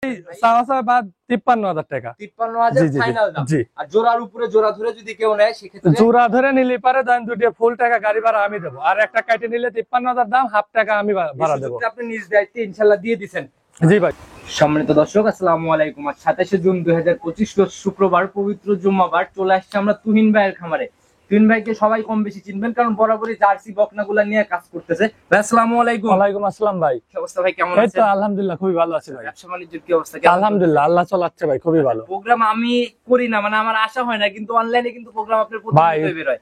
53,000 টাকা। 53,000 ফাইনাল দাম। আর জোড়ার উপরে জোড়া ধরে যদি কেউ নেয় সেক্ষেত্রে জোড়া ধরে নিলে পারে দেন দুটো ফুল টাকা গাড়ি ভাড়া আমি দেবো, আর একটা কাটে নিলে 53,000 দাম, হাফ টাকা আমি ভাড়া দেবো। আপনি নিজ দায়িত্বে ইনশাআল্লাহ দিয়ে দিবেন। জি ভাই। সম্মানিত দর্শক আসসালামু আলাইকুম। আজ 27 জুন 2025 রোজ শুক্রবার, পবিত্র জুম্মাবার। চলে আসছে আমরা তুহিন ভাইয়ের খামারে। তুহিন ভাইকে সবাই কম বেশি চিনবেন, কারণ বরাবরই জার্সি বকনাগুলা নিয়ে কাজ করতেছে। ভাই আসসালামু আলাইকুম। ওয়ালাইকুম আসসালাম ভাই। কি অবস্থা ভাই, কেমন আছেন? আছেন? এই তো আলহামদুলিল্লাহ খুবই ভালো আছি ভাই। ব্যবসা বাণিজ্যের কি অবস্থা? আলহামদুলিল্লাহ আল্লাহ চালাচ্ছে ভাই, খুবই ভালো। প্রোগ্রাম আমি করি না, মানে আমার আশা হয় না, কিন্তু অনলাইনে কিন্তু প্রোগ্রাম আপনার প্রতিনিয়ত বের হয়।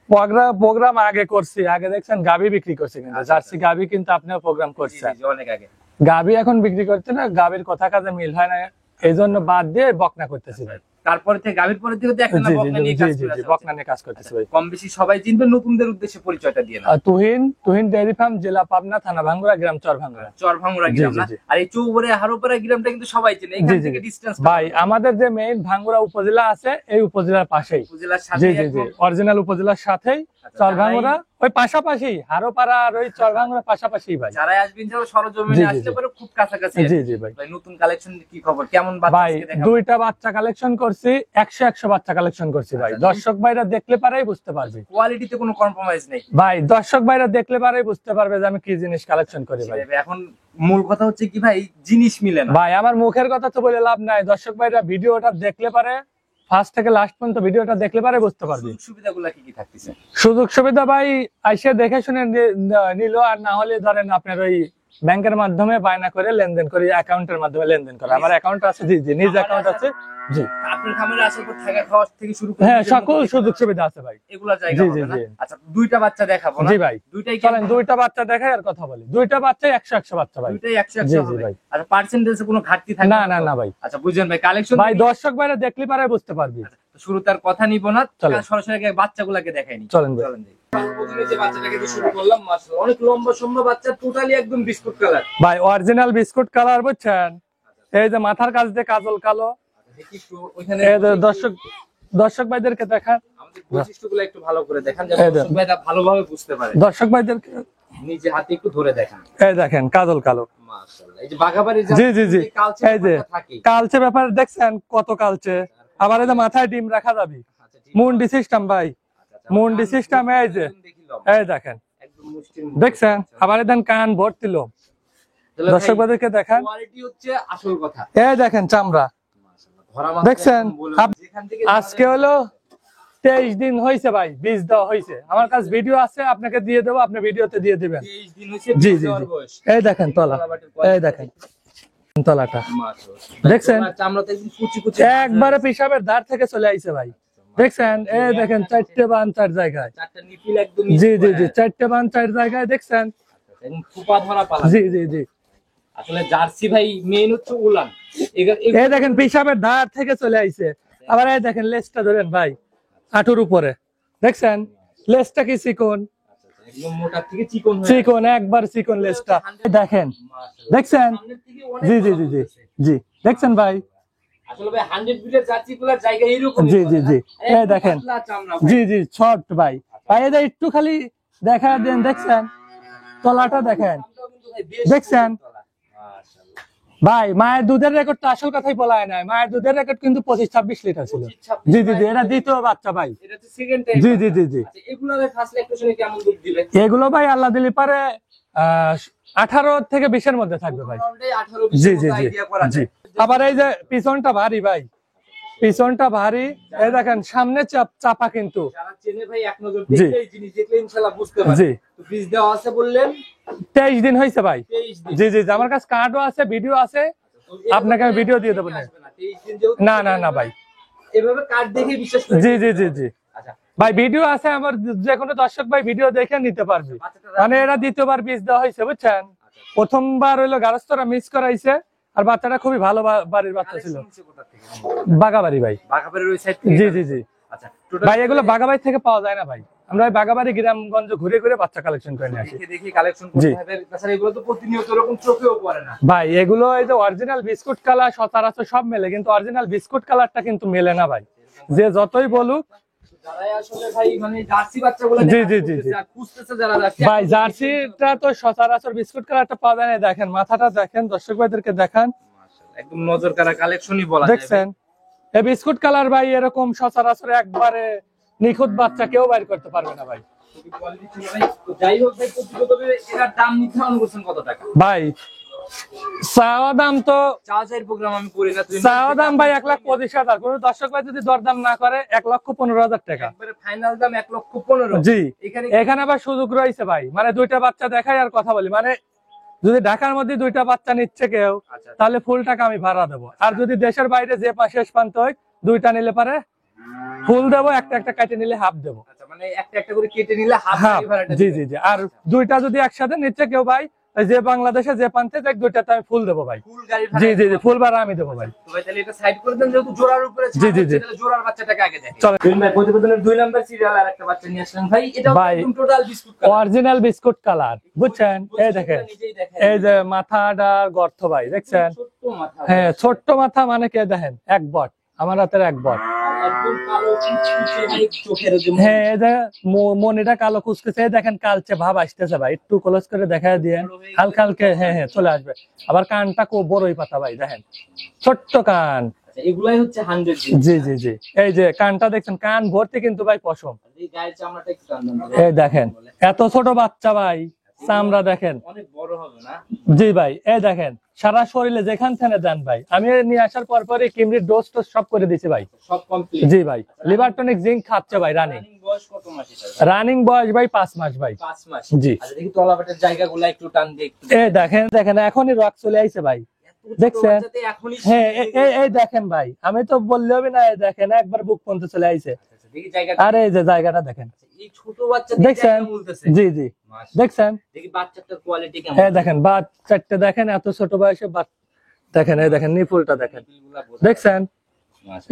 প্রোগ্রাম আগে করছি, আগে দেখছেন গাবি বিক্রি করছি, কিন্তু জার্সি গাবি কিন্তু আপনিও প্রোগ্রাম করছেন অনেক আগে। গাবি এখন বিক্রি করছে না, গাবির কথা কাজে মিল হয় না, এই জন্য বাদ দিয়ে বকনা করতেছি ভাই। তারপরে থেকে গাবির পরে থেকে দেখেন না বকনা নিয়ে কাজ করতেছি। বকনা নিয়ে কাজ করতেছি ভাই। কম বেশি সবাই চিনবে, নতুনদের উদ্দেশ্যে পরিচয়টা দিয়ে না। তুহিন ডেইরি ফার্ম, জেলা পাবনা, থানা ভাঙ্গুরা, গ্রাম চরভাঙ্গুরা গ্রাম না। আর এই চৌবরে হারোপাড়া গ্রামটা কিন্তু সবাই চেনে। এখান থেকে ডিসটেন্স ভাই আমাদের যে মেইন ভাঙ্গুরা উপজেলা আছে, এই উপজেলার পাশেই, উপজেলার সাথে অরিজিনাল উপজেলার সাথেই চরভাঙ্গুরা, ওই পাশাপাশি হারোপাড়া আর ওই চরভাঙ্গুরা পাশাপাশি ভাই। যারা আসবেন যারা সরজমিনে আসতে পারে, খুব কাছাকাছি। জি ভাই। নতুন কালেকশন কি খবর, কেমন বাচ্চা ভাই? দুইটা বাচ্চা কালেকশন করছি, 100 বাচ্চা কালেকশন করছি ভাই। দর্শক ভাইরা দেখলে পারেই বুঝতে পারবে, কোয়ালিটিতে কোনো কম্প্রোমাইজ নেই ভাই। দর্শক ভাইরা দেখলে পারেই বুঝতে পারবে যে আমি কি জিনিস কালেকশন করি ভাই। এখন মূল কথা হচ্ছে কি ভাই, জিনিস মিলে না ভাই। আমার মুখের কথা তো বলে লাভ নাই, দর্শক ভাইরা ভিডিওটা দেখলে পারে, ফার্স্ট থেকে লাস্ট পর্যন্ত ভিডিওটা দেখলে পারে বুঝতে পারবে। সুবিধাগুলো কি থাকতেছে? সুযোগ সুবিধা ভাই আইসে দেখে শুনে নিল, আর না হলে ধরেন আপনার ওই ব্যাংকের মাধ্যমে বায়না করে লেনদেন করে, অ্যাকাউন্টের মাধ্যমে লেনদেন করে। আমার অ্যাকাউন্ট আছে, জি নিজ অ্যাকাউন্ট আছে। জি, আপনার খামারে আসার পর থাকা খাওয়া থেকে শুরু করে হ্যাঁ সকল সুযোগ সুবিধা আছে ভাই। এগুলা জায়গা হবে না। আচ্ছা, দুইটা বাচ্চা দেখাবো না? জি ভাই, দুইটাই চলেন দুইটা বাচ্চা দেখাই আর কথা বলি। দুইটা বাচ্চাই 100 বাচ্চা ভাই। দুইটাই 100 হবে ভাই। আচ্ছা, পার্সেন্টেজে কোনো ঘাটতি থাকে না? না ভাই। আচ্ছা, বুঝেন ভাই, কালেকশন ভাই দর্শক ভাইরা দেখলে পারে বুঝতে পারবি। শুরুতে আর কথা নিব না, সরাসরি বাচ্চাগুলোকে দেখাই নি। চলেন প্রথমে যে বাচ্চাটাকে দিয়ে শুরু করলাম, মাশাআল্লাহ অনেক লম্বা সম্ভব বাচ্চা, টোটালি একদম বিস্কুট কালার ভাই, অরিজিনাল বিস্কুট কালার বুঝছেন। এই যে মাথার কাছ দিয়ে কাজল কালো। দর্শক ভাইদেরকে দেখান, আমাদের বৈশিষ্ট্যগুলো একটু ভালো করে দেখান, যাতে দর্শক ভাইরা ভালোভাবে বুঝতে পারে। দর্শক ভাইদেরকে নিজে হাতে একটু ধরে দেখান। এই দেখেন কাজল কালো, মাশাআল্লাহ। এই যে বাঘাবাড়ির জি এই যে কালচে ব্যাপার দেখছেন, কত কালচে। আবার এই যে মাথায় ডিম রাখা যাবে, মুন্ডি সিস্টেম ভাই, মুন্ডি সিস্টেম। এই যে এই দেখেন, দেখছেন। আবার দেন কান ভর্তি লোম। দর্শক ভাইদেরকে দেখান, কোয়ালিটি হচ্ছে আসল কথা। এই দেখেন চামড়া দেখছেন। আজকে হলো 23 দিন হয়েছে ভাই, বীজ দেওয়া হয়েছে। আমার কাছে ভিডিও আছে, আপনাকে দিয়ে দেবো, আপনি ভিডিওতে দিয়ে দিবেন। জি এই দেখেন তলা, এই দেখেন তলাটা দেখছেন, একবারে পিসাবের ধার থেকে চলে আইছে ভাই। দেখছেন, এই দেখেন 4টে বান 4 জায়গায়। জি 4টে বান 4 জায়গায় দেখছেন। জি আসলে জার্সি ভাই মেইন হচ্ছে উলান। এই দেখেন পিসাবের ধার থেকে চলে আইছে। আবার এই দেখেন লেজটা ধরেন ভাই, হাঁটুর উপরে দেখছেন। লেজটা কি চিকন, একদম মোটা থেকে চিকন, চিকন একবার চিকন লেজটা দেখেন, দেখছেন। জি দেখছেন ভাই। আসলে ভাই 100 বিটের জার্সিগুলোর জায়গা এরকম। জি এই দেখেন, জি শর্ট ভাই। ভাই এটা একটু খালি দেখা দেন, দেখছেন তলাটা দেখেন, দেখছেন ভাই। মায়ের দুধের রেকর্ড তো আসল কথাই বলা হয় না, মায়ের দুধের রেকর্ড কিন্তু 25-26 লিটার ছিল। জি এটা দ্বিতীয় বাচ্চা ভাই। জি এগুলো ভাই আল্লাহ দিলে পারে 18 থেকে 20-এর মধ্যে থাকবে ভাই। জি আবার এই যে পিছনটা ভারী ভাই, পিছনটা ভারী। এই দেখেন সামনে চাপা, কিন্তু জি 23 দিন হয়েছে ভাই। জি আমার কাছে কার্ডও আছে, ভিডিও আছে, আপনাকে আমি ভিডিও দিয়ে দেবো। না ভাই, এভাবে কার্ড দেখে বিশ্বাস করি। জি ভাই, ভিডিও আছে আমার, যে কোনো দর্শক ভাই ভিডিও দেখে নিতে পারবে। মানে এরা দ্বিতীয়বার বীজ দেওয়া হয়েছে বুঝছেন। প্রথমবার হইলো গারস্থরা মিস করাইছে, আর বাচ্চাটা খুবই ভালো বাড়ির বাচ্চা ছিল। বাগাবাড়ি ভাই, জি ভাই। এগুলো বাগাবাড়ি থেকে পাওয়া যায় না ভাই, আমরা বাগাবাড়ি গ্রামগঞ্জ ঘুরে ঘুরে বাচ্চা কালেকশন করে নিয়ে আসি। ভাই এগুলো এই যে অরিজিনাল বিস্কুট কালার সচরাচর সব মেলে, কিন্তু অরিজিনাল বিস্কুট কালারটা কিন্তু মেলে না ভাই, যে যতই বলুক। ভাই জার্সিটা তো সচরাচর বিস্কুট কালারটা পাওয়া যায় না। দেখেন মাথাটা দেখেন, দর্শক ভাইদেরকে দেখান। একদম নজর কাড়া কালেকশনই বলা যায়। দেখছেন এই বিস্কুট কালার ভাই, এরকম সচরাচর একবারে নিখুঁত বাচ্চা কেউ বাইর করতে পারবে না ভাই। খুবই কোয়ালিটি ছিল ভাই। তো যাই হোক ভাই, প্রতিযোগিতাতে এটার দাম নির্ধারণ করছেন কত টাকা? ভাই চাওয়া দাম তো চাওয়ার প্রোগ্রাম আমি করি না। চাওয়া দাম ভাই 1,25,000। কোন দর্শক ভাই যদি দরদাম না করে 1,15,000 টাকা একবারে ফাইনাল দাম 1,15,000। জি। এখানে এখানে আবার সুযোগ রয়েছে ভাই, মানে দুইটা বাচ্চা দেখাই আর কথা বলি, মানে যদি ঢাকার মধ্যে দুইটা বাচ্চা নিচ্ছে কেউ, আচ্ছা। তাহলে ফুল টাকা আমি ভাড়া দেবো। আর যদি দেশের বাইরে যে শেষ প্রান্ত হয় দুইটা নিলে পারে ফুল দেবো, একটা একটা কেটে নিলে হাফ দেবো। আচ্ছা, মানে একটা একটা করে কেটে নিলে হাফ হাফ, ভাড়াটা জি দিবেন। জি জি। আর দুইটা যদি একসাথে নিচ্ছে কেউ ভাই, যে বাংলাদেশে যে প্রান্তে যাক দুইটাতে আমি ফুল দেবো ভাই। ফুল গাড়ি জি ভাড়া জি জি, ফুল ভাড়া আমি দেবো ভাই। তো ভাই তাহলে এটা সাইড করে দেন, যেহেতু জোড়ার উপরে ছাড় জি, জি, হচ্ছে, জি। তাহলে জোড়ার বাচ্চাটাকে আগে দেখেন। চলো। তুহিন ভাই প্রতিবেদনের 2 নাম্বার সিরিয়াল আর একটা বাচ্চা নিয়ে আসলেন ভাই। এটা ভাই, একদম total biscuit colour. Original biscuit colour, বুঝছেন? এই দেখেন, নিজেই দেখেন। এই যে মাথাটার গর্ত ভাই, দেখছেন? ছোট্ট মাথা। হ্যাঁ, ছোট্ট মাথা, মানে কে দেখেন এক বট, আমার হাতের এক বট। একদম কালো কুচকুচে ভাই, চোখের যে হ্যাঁ, এই যে মনিটা কালো কুচকুচে, এই দেখেন কালচে ভাব আসতেছে ভাই, একটু ক্লোজ করে দেখা দিয়ে হালকা হালকা। হ্যাঁ হ্যাঁ, চলে আসবে। আবার কানটা খুব বড়ই পাতা ভাই, দেখেন ছোট্ট কান। আচ্ছা, এগুলাই হচ্ছে 100 জি জি জি। এই যে কানটা দেখছেন, কান ভর্তি কিন্তু ভাই পশম। এই গায়ের চামড়াটা একটু টান দেন। এই দেখেন এত ছোট বাচ্চা ভাই, চামড়া দেখেন। অনেক বড় হবে না? জি ভাই, এই দেখেন সারা শরীরে যেখান থেকে দেন ভাই। আমি নিয়ে আসার পর পরে কিমরির ডোজ টোজ সব করে দিছি ভাই। সব কমপ্লিট? জি ভাই, লিভার টনিক জিঙ্ক খাচ্ছে ভাই। রানিং বয়স কত মাস এটা? রানিং বয়স ভাই 5 মাস ভাই। 5 মাস। জি। আচ্ছা, দেখি তলাবাটের জায়গাগুলো একটু টান দিয়ে একটু। এই দেখেন দেখেন, এখনই রক চলে আইছে ভাই, দেখছেন? এখনই হ্যাঁ, এই দেখেন ভাই, আমি তো বললে হবে না, এই দেখেন একবার বুক পর্যন্ত চলে আইছে। দেখি জায়গাটা। আর এই যে জায়গাটা দেখেন, এই ছোট বাচ্চা দেখছেন? জি জি, দেখছেন? দেখি বাচ্চাটার কোয়ালিটি কেমন। এই দেখেন বাচ্চাটা দেখেন, এত ছোট বয়সে দেখেন। এই দেখেন নিপুলটা দেখেন, দেখছেন?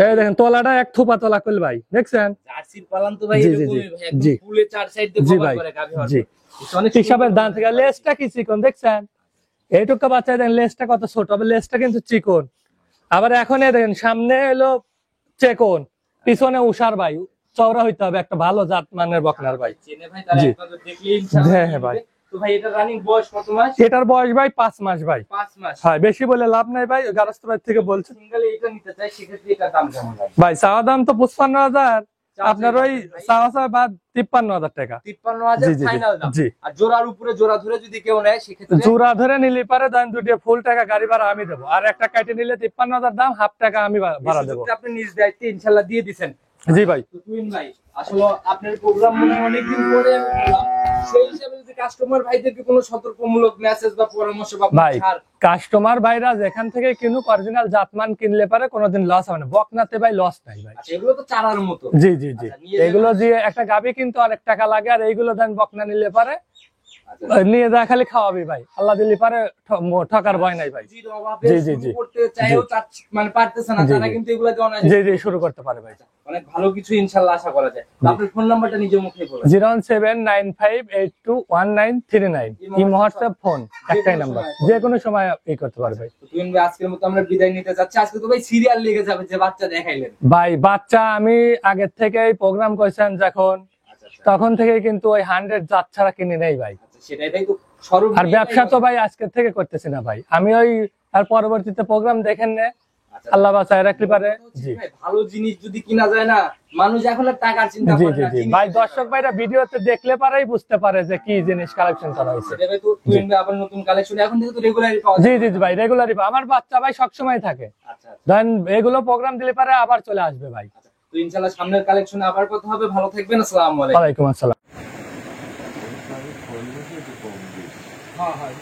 এই দেখেন তলাটা এক থোপা তলা কইল ভাই, দেখছেন? জার্সির পালান তো ভাই জি, জি, এরকমই জি, ভাই, একদম জি। ফুলে চার সাইড দিয়ে জি কভার ভাই, করে গাভী হওয়ার জি। পর। অনেক হিসাবের দান থেকে লেজটা কি চিকন, দেখছেন? এইটুকু বাচ্চা দেখেন লেজটা কত ছোট, আবার লেজটা কিন্তু চিকন। আবার এখন দেখেন সামনে এলো চেকন, পিছনে উষার ভাই। চওড়া হইতে হবে, একটা ভালো জাত মানের বকনার ভাই। চেনে ভাই, তাহলে জি। আপনাদের দেখলেই ইনশাআল্লাহ। হ্যাঁ হ্যাঁ ভাই। তো ভাই এটা রানিং বয়স কত মাস? এটার বয়স ভাই 5 মাস ভাই। 5 মাস। হ্যাঁ, বেশি বলে লাভ নাই ভাই, গারস্থ ভাই থেকে বলছে। সিঙ্গেলে এটা নিতে চাই, সেক্ষেত্রে এটার দাম কেমন হবে? ভাই চাওয়া দাম তো 55,000, আপনার ওই চাওয়া বাদ 53,000 টাকা। 53,000 জি, জি, জি, ফাইনাল দাম। জি। আর জোড়ার উপরে জোড়া ধরে যদি কেউ নেয়, সেক্ষেত্রে জোড়া ধরে নিলে পারে দেন দুটো ফুল টাকা গাড়ি ভাড়া আমি দেবো, আর একটা কাটে নিলে 53,000 দাম, হাফ টাকা আমি ভাড়া দেবো। সুযোগটা আপনি নিজ দায়িত্বে ইনশাআল্লাহ দিয়ে দিবেন। জি ভাই। তো তুহিন ভাই, আসলে আপনার প্রোগ্রাম মনে হয় অনেকদিন পরে আমি করলাম। সেই হিসাবে যদি কাস্টমার ভাইদেরকে কোনো সতর্কমূলক মেসেজ বা পরামর্শ বা ভাই, ছাড়। কাস্টমার ভাইরা যেখান থেকে কিনুক অরিজিনাল জাতমান কিনলে পারে, কোনোদিন লস হবে না। বকনাতে ভাই লস নাই ভাই। আচ্ছা, এগুলো তো চারার মতো। জি জি জি। আচ্ছা, নিয়ে এগুলো দিয়ে একটা গাবি কিন্তু অনেক টাকা লাগে, আর এইগুলো দেন বকনা নিলে পারে আচ্ছা, নিয়ে যা খালি খাওয়াবি ভাই, আল্লাহ দিলে পারে ঠকার ভয় নাই ভাই। পুঁজির অভাবে জি, জি, শুরু জি। করতে চাইও মানে পারতেছে না, জি, তারা জি। কিন্তু এগুলো দিয়ে অনায়াসে জি জি, শুরু করতে পারে ভাই। অনেক ভালো কিছু ইনশাআল্লাহ আশা করা যায়। তো আপনার ফোন নাম্বারটা নিজের মুখেই বলেন। 01795821939। এই মুহূর্তে ফোন একটাই নাম্বার, যে কোনো সময় এই করতে পারবে। তো তুহিন ভাই, আজকের মতো আমরা বিদায় নিতে যাচ্ছি। আজকে তো ভাই সিরিয়াল লেগে যাবে, যে বাচ্চা দেখাইলেন ভাই বাচ্চা আমি আগের থেকেই প্রোগ্রাম করেছেন যখন, আচ্ছা, আচ্ছা। তখন থেকে কিন্তু ওই 100 জাত ছাড়া কিনে নেই ভাই। আচ্ছা, সেটাই তো স্বরূপ। আর ব্যবসা তো ভাই আজকের থেকে করতেছি না ভাই, আমি ওই আর পরবর্তীতে প্রোগ্রাম দেখেন না, আচ্ছা, আল্লাহ বাঁচায় রাখতে পারে। জি ভাই, ভালো জিনিস যদি কিনা যায় না, মানুষ এখন আর টাকার চিন্তা জি করে জি না। জি ভাই, দর্শক ভাইরা ভিডিওতে দেখলে পারেই বুঝতে পারে যে কি জিনিস কালেকশন করা হয়েছে। সেটা ভাই, তো তুহিন ভাই আবার নতুন কালেকশন এখন থেকে তো রেগুলারই পাওয়া জি যায়। জি জি ভাই, রেগুলারই আমার বাচ্চা ভাই সবসময় থাকে। আচ্ছা, আচ্ছা, দেন এগুলো প্রোগ্রাম দিলে পারে আবার চলে আসবে ভাই। আচ্ছা। তো ইনশাআল্লাহ সামনের কালেকশনে আবার কথা হবে। ভালো থাকবেন, আসসালামু আলাইকুম। ওয়ালাইকুম আসসালাম। হ্যাঁ হ্যাঁ,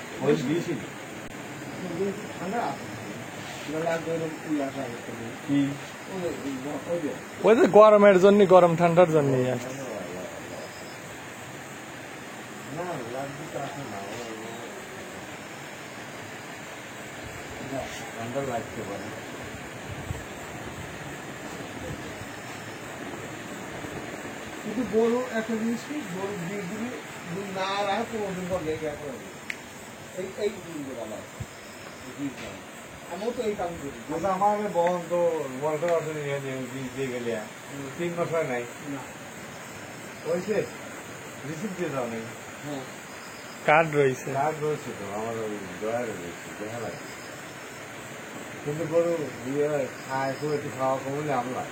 ওই যে গরমের জন্য, গরম ঠান্ডার জন্য কিন্তু গরু একটা জিনিস কি, গরু দিয়ে দিবি না রাখে 15 দিন পর লেগে আসবে। এই জিনিসগুলো আমার আমিও তো এই কাম করি। আচ্ছা, আমার বহন তো বলতে পারছেন দিয়ে গেলে 3 মাস হয় নাই না, হয়েছে, রিসিভ দিয়ে যাও নাই, হ্যাঁ, কার্ড রয়েছে। কার্ড রয়েছে তো আমার, ওই ড্রয়ারে রয়েছে, দেখা লাগে। কিন্তু গরু ইয়ে খায় খুব একটু খাওয়া কমলে আমরা